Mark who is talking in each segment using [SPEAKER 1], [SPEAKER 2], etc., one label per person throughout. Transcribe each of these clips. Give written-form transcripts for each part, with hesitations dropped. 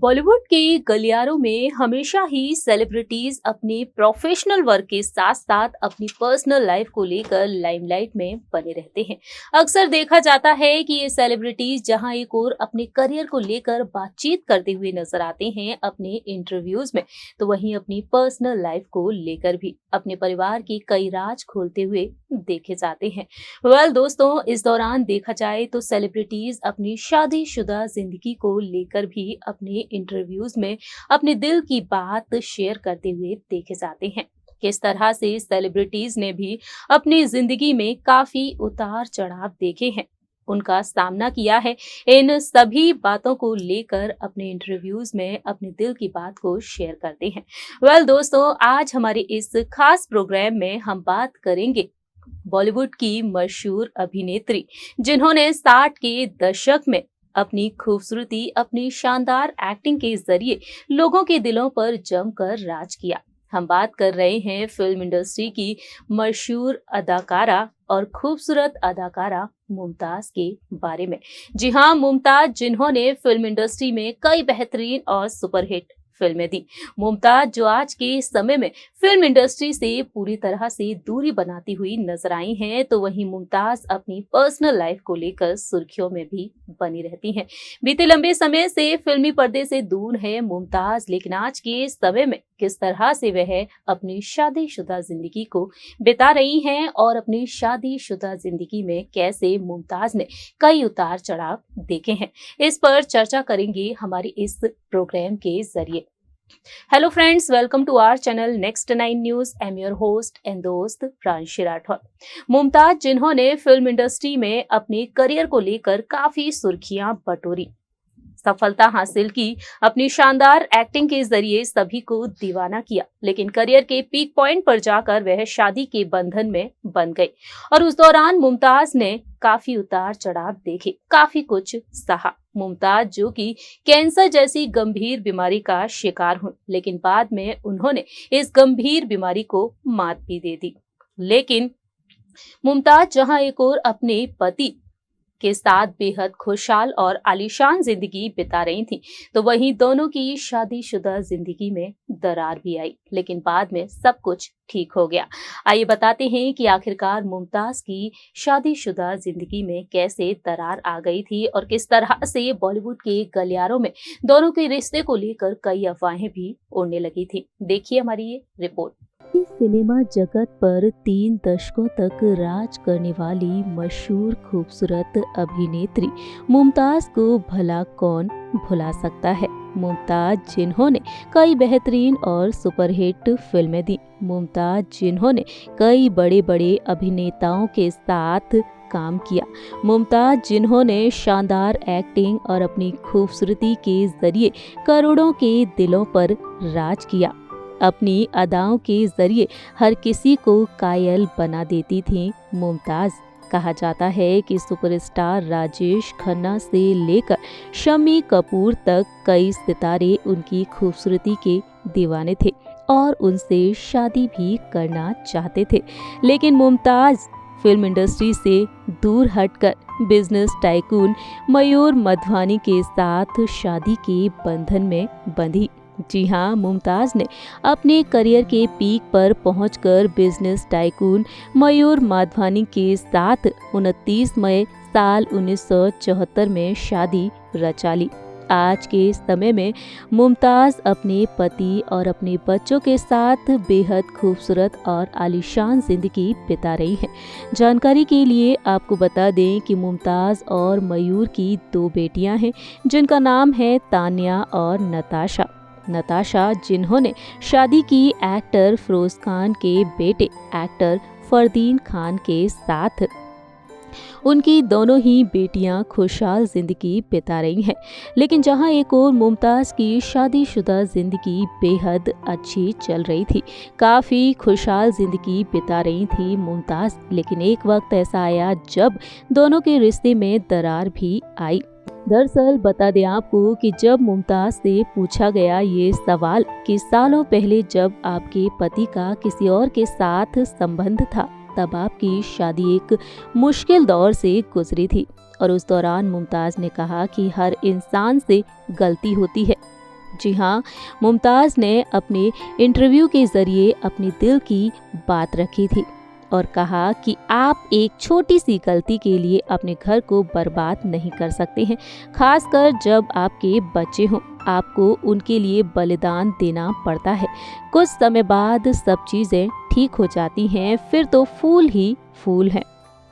[SPEAKER 1] बॉलीवुड के गलियारों में हमेशा ही सेलिब्रिटीज अपने प्रोफेशनल वर्क के साथ साथ अपनी पर्सनल लाइफ को लेकर लाइमलाइट में बने रहते हैं। अक्सर देखा जाता है कि ये सेलिब्रिटीज जहां एक और अपने करियर को लेकर बातचीत करते हुए नजर आते हैं अपने इंटरव्यूज में, तो वहीं अपनी पर्सनल लाइफ को लेकर भी अपने परिवार की कई राज खोलते हुए देखे जाते हैं। दोस्तों, इस दौरान देखा जाए तो सेलिब्रिटीज अपनी शादीशुदा जिंदगी को लेकर भी अपने इंटरव्यूज में अपने दिल की बात शेयर करते हुए देखे जाते हैं। किस तरह से सेलिब्रिटीज ने भी अपनी जिंदगी में काफी उतार चढ़ाव देखे हैं, उनका सामना किया है, इन सभी बातों को लेकर अपने इंटरव्यूज में अपने दिल की बात को शेयर करते हैं। दोस्तों, आज हमारे इस खास प्रोग्राम में हम बात करेंगे बॉलीवुड की मशहूर अभिनेत्री जिन्होंने 60 के दशक में अपनी खूबसूरती, अपनी शानदार एक्टिंग के जरिए लोगों के दिलों पर जमकर राज किया। हम बात कर रहे हैं फिल्म इंडस्ट्री की मशहूर अदाकारा और खूबसूरत अदाकारा मुमताज के बारे में। जी हाँ, मुमताज जिन्होंने फिल्म इंडस्ट्री में कई बेहतरीन और सुपरहिट फिल्में दी। मुमताज जो आज के समय में फिल्म इंडस्ट्री से पूरी तरह से दूरी बनाती हुई नजर आई हैं, तो वहीं मुमताज अपनी पर्सनल लाइफ को लेकर सुर्खियों में भी बनी रहती हैं। बीते लंबे समय से फिल्मी पर्दे से दूर है मुमताज, लेकिन आज के समय में किस तरह से वह अपनी शादीशुदा जिंदगी को बिता रही हैं और अपनी शादीशुदा जिंदगी में कैसे मुमताज ने कई उतार चढ़ाव देखे हैं, इस पर चर्चा करेंगे हमारी इस प्रोग्राम के जरिए। Hello friends, welcome to our channel next 9 news. I am your host and दोस्त प्रांशी राठौर। मुमताज जिन्होंने फिल्म इंडस्ट्री में अपने करियर को लेकर काफी सुर्खियां बटोरी, सफलता हासिल की, अपनी शानदार एक्टिंग के जरिए सभी को दीवाना किया, लेकिन करियर के पीक पॉइंट पर जाकर वह शादी के बंधन में बंध गई और उस दौरान मुमताज ने काफी उतार चढ़ाव देखे, काफी कुछ सहा। मुमताज जो कि कैंसर जैसी गंभीर बीमारी का शिकार हुई, लेकिन बाद में उन्होंने इस गंभीर बीमारी को मात भी दे दी। लेकिन मुमताज जहां एक और अपने पति के साथ बेहद खुशहाल और आलीशान जिंदगी बिता रही थी, तो वहीं दोनों की शादीशुदा जिंदगी में दरार भी आई, लेकिन बाद में सब कुछ ठीक हो गया। आइए बताते हैं कि आखिरकार मुमताज की शादीशुदा जिंदगी में कैसे दरार आ गई थी और किस तरह से बॉलीवुड के गलियारों में दोनों के रिश्ते को लेकर कई अफवाहें भी उड़ने लगी थी। देखिए हमारी ये रिपोर्ट। सिनेमा जगत पर 3 दशकों तक राज करने वाली मशहूर खूबसूरत अभिनेत्री मुमताज को भला कौन भुला सकता है। मुमताज जिन्होंने कई बेहतरीन और सुपरहिट फिल्में दी, मुमताज जिन्होंने कई बड़े बड़े अभिनेताओं के साथ काम किया, मुमताज जिन्होंने शानदार एक्टिंग और अपनी खूबसूरती के जरिए करोड़ों के दिलों पर राज किया, अपनी अदाओं के जरिए हर किसी को कायल बना देती थी मुमताज। कहा जाता है कि सुपरस्टार राजेश खन्ना से लेकर शम्मी कपूर तक कई सितारे उनकी खूबसूरती के दीवाने थे और उनसे शादी भी करना चाहते थे, लेकिन मुमताज फिल्म इंडस्ट्री से दूर हटकर बिजनेस टाइकून मयूर मधवानी के साथ शादी के बंधन में बंधी। जी हाँ, मुमताज ने अपने करियर के पीक पर पहुंचकर बिजनेस टाइकून मयूर माधवानी के साथ 29 मई साल 1974 में शादी रचा ली। आज के समय में मुमताज अपने पति और अपने बच्चों के साथ बेहद खूबसूरत और आलीशान जिंदगी बिता रही हैं। जानकारी के लिए आपको बता दें कि मुमताज और मयूर की 2 बेटियां हैं, जिनका नाम है तान्या और नताशा। नताशा जिन्होंने शादी की एक्टर फिरोज खान के बेटे एक्टर फरदीन खान के साथ। उनकी दोनों ही बेटियां खुशहाल जिंदगी बिता रही हैं, लेकिन जहां एक और मुमताज की शादीशुदा जिंदगी बेहद अच्छी चल रही थी, काफ़ी खुशहाल जिंदगी बिता रही थी मुमताज, लेकिन एक वक्त ऐसा आया जब दोनों के रिश्ते में दरार भी आई। दरअसल बता दें आपको कि जब मुमताज से पूछा गया ये सवाल कि सालों पहले जब आपके पति का किसी और के साथ संबंध था, तब आपकी शादी एक मुश्किल दौर से गुजरी थी, और उस दौरान मुमताज ने कहा कि हर इंसान से गलती होती है, जी हाँ, मुमताज़ ने अपने इंटरव्यू के ज़रिए अपनी दिल की बात रखी थी और कहा कि आप एक छोटी सी गलती के लिए अपने घर को बर्बाद नहीं कर सकते हैं, खासकर जब आपके बच्चे हों। आपको उनके लिए बलिदान देना पड़ता है। कुछ समय बाद सब चीज़ें ठीक हो जाती हैं, फिर तो फूल ही फूल हैं।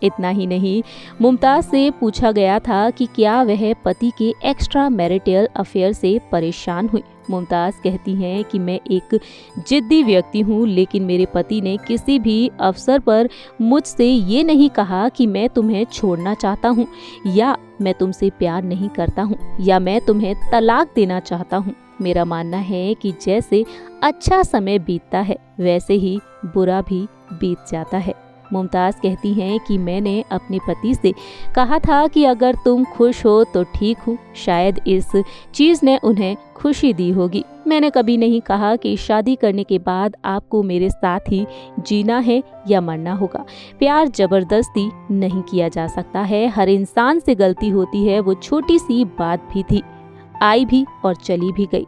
[SPEAKER 1] इतना ही नहीं, मुमताज़ से पूछा गया था कि क्या वह पति के एक्स्ट्रा मैरिटल अफेयर से परेशान हुई। मुमताज़ कहती हैं कि मैं एक जिद्दी व्यक्ति हूँ, लेकिन मेरे पति ने किसी भी अवसर पर मुझसे ये नहीं कहा कि मैं तुम्हें छोड़ना चाहता हूँ, या मैं तुमसे प्यार नहीं करता हूँ, या मैं तुम्हें तलाक देना चाहता हूँ। मेरा मानना है कि जैसे अच्छा समय बीतता है, वैसे ही बुरा भी बीत जाता है। मुमताज़ कहती हैं कि मैंने अपने पति से कहा था कि अगर तुम खुश हो तो ठीक हूँ। शायद इस चीज़ ने उन्हें खुशी दी होगी। मैंने कभी नहीं कहा कि शादी करने के बाद आपको मेरे साथ ही जीना है या मरना होगा। प्यार जबरदस्ती नहीं किया जा सकता है। हर इंसान से गलती होती है। वो छोटी सी बात भी थी, आई भी और चली भी गई।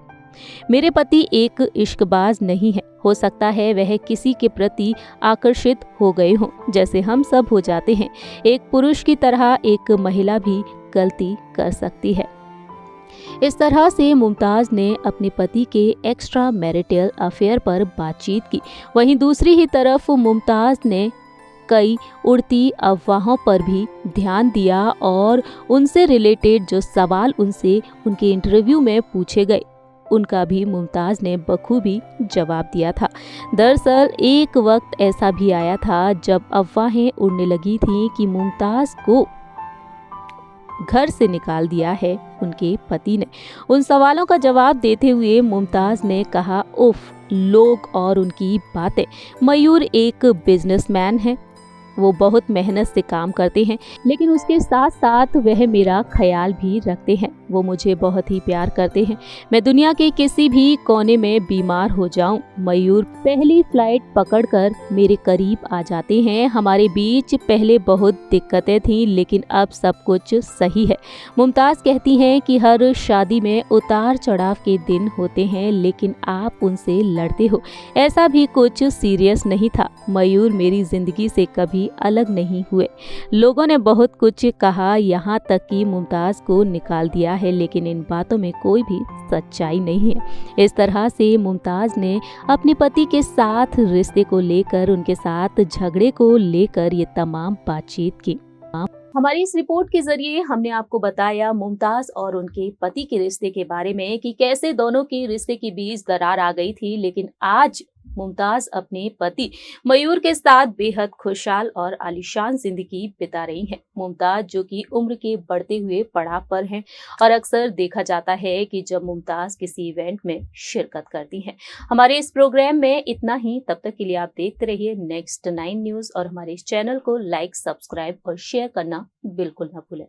[SPEAKER 1] मेरे पति एक इश्कबाज नहीं है। हो सकता है वह किसी के प्रति आकर्षित हो गए हों, जैसे हम सब हो जाते हैं। एक पुरुष की तरह एक महिला भी गलती कर सकती है। इस तरह से मुमताज़ ने अपने पति के एक्स्ट्रा मैरिटल अफेयर पर बातचीत की। वहीं दूसरी ही तरफ मुमताज़ ने कई उड़ती अफवाहों पर भी ध्यान दिया और उनसे रिलेटेड जो सवाल उनसे उनके इंटरव्यू में पूछे गए, उनका भी मुमताज़ ने बखूबी जवाब दिया था। दरअसल एक वक्त ऐसा भी आया था जब अफवाहें उड़ने लगी थीं कि मुमताज़ को घर से निकाल दिया है उनके पति ने। उन सवालों का जवाब देते हुए मुमताज़ ने कहा, उफ, लोग और उनकी बातें। मयूर एक बिजनेसमैन है, वो बहुत मेहनत से काम करते हैं, लेकिन उसके साथ साथ वह मेरा ख्याल भी रखते हैं। वो मुझे बहुत ही प्यार करते हैं। मैं दुनिया के किसी भी कोने में बीमार हो जाऊं, मयूर पहली फ्लाइट पकड़कर मेरे करीब आ जाते हैं। हमारे बीच पहले बहुत दिक्कतें थीं, लेकिन अब सब कुछ सही है। मुमताज़ कहती हैं कि हर शादी में उतार चढ़ाव के दिन होते हैं, लेकिन आप उनसे लड़ते हो। ऐसा भी कुछ सीरियस नहीं था। मयूर मेरी जिंदगी से कभी अलग नहीं हुए। लोगों ने बहुत कुछ कहा, यहाँ तक कि मुमताज़ को निकाल दिया है, लेकिन इन बातों में कोई भी सच्चाई नहीं है। इस तरह से मुमताज़ ने अपने पति के साथ रिश्ते को लेकर, उनके साथ झगड़े को लेकर ये तमाम बातचीत की। हमारी इस रिपोर्ट के जरिए हमने आपको बताया मुमताज़ और उनके पति के रिश्ते के बारे में कि कैसे दोनों के रिश्ते के बीच दरार आ गई थी, लेकिन आज मुमताज़ अपने पति मयूर के साथ बेहद खुशहाल और आलीशान जिंदगी बिता रही हैं। मुमताज़ जो कि उम्र के बढ़ते हुए पड़ाव पर हैं और अक्सर देखा जाता है कि जब मुमताज़ किसी इवेंट में शिरकत करती हैं। हमारे इस प्रोग्राम में इतना ही। तब तक के लिए आप देखते रहिए नेक्स्ट 9 न्यूज़ और हमारे इस चैनल को लाइक, सब्सक्राइब और शेयर करना बिल्कुल ना भूलें।